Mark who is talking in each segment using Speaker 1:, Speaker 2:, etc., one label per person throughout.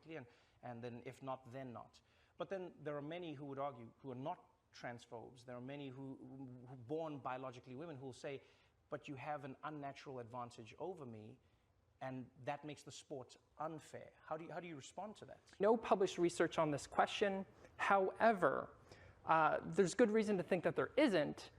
Speaker 1: biologically, and then if not, then not. But then there are many who would argue, who are not transphobes. There are many who born biologically women who will say, but you have an unnatural advantage over me, and that makes the sport unfair. How do you respond to that?
Speaker 2: No published research on this question. However, there's good reason to think that there isn't,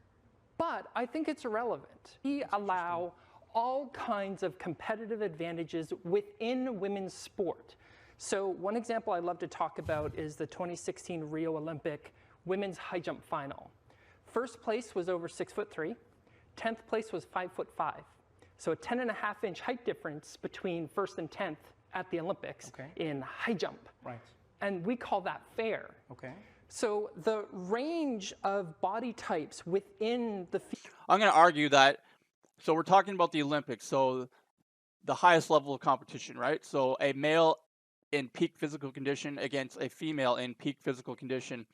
Speaker 2: but I think it's irrelevant. We allow all kinds of competitive advantages within women's sport. So one example I love to talk about is the 2016 Rio Olympic women's high jump final. First place was over 6'3", 10th place was 5'5". So a 10.5-inch height difference between first and 10th at the Olympics in high jump.
Speaker 1: Right.
Speaker 2: And we call that fair.
Speaker 1: Okay.
Speaker 2: So the range of body types within the
Speaker 3: I'm going to argue that, so we're talking about the Olympics, so the highest level of competition, right? So a male in peak physical condition against a female in peak physical condition.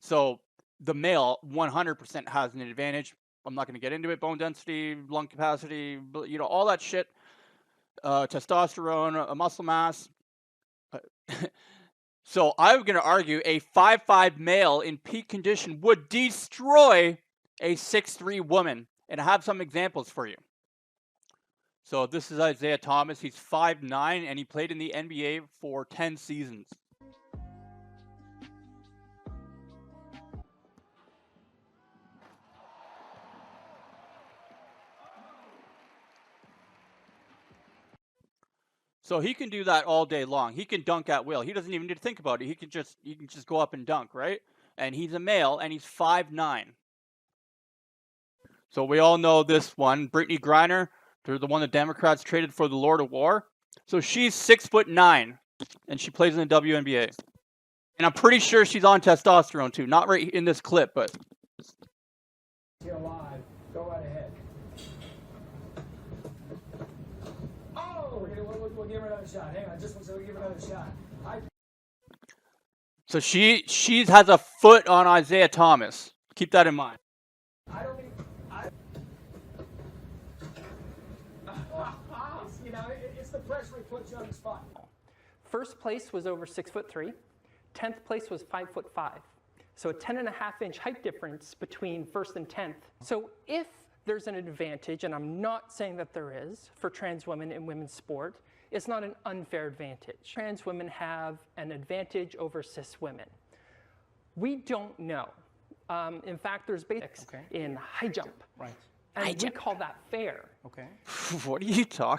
Speaker 3: So the male 100% has an advantage. I'm not going to get into it. Bone density, lung capacity, you know, all that shit. Testosterone, muscle mass. So I'm going to argue a 5'5" male in peak condition would destroy a 6'3" woman. And I have some examples for you. So this is Isaiah Thomas. He's 5'9", and he played in the NBA for 10 seasons. So he can do that all day long. He can dunk at will. He doesn't even need to think about it. He can just go up and dunk, right? And he's a male, and he's 5'9". So we all know this one, Brittany Griner. They're the one the Democrats traded for the Lord of War. So she's 6'9", and she plays in the WNBA. And I'm pretty sure she's on testosterone too. Not right in this clip, but.
Speaker 4: You're live. Go right ahead. Oh, we'll give her another shot. Hang on, just we'll give her another shot.
Speaker 3: So she has a foot on Isaiah Thomas. Keep that in mind.
Speaker 4: I don't think. You know, it's the pressure we put you on the spot.
Speaker 2: First place was over 6'3", 10th place was 5'5". So a 10.5-inch height difference between first and 10th. So if there's an advantage, and I'm not saying that there is, for trans women in women's sport, it's not an unfair advantage. Trans women have an advantage over cis women. We don't know. In fact, there's basics in high jump.
Speaker 1: Right.
Speaker 2: And we call that fair.
Speaker 1: Okay.
Speaker 3: What are you talking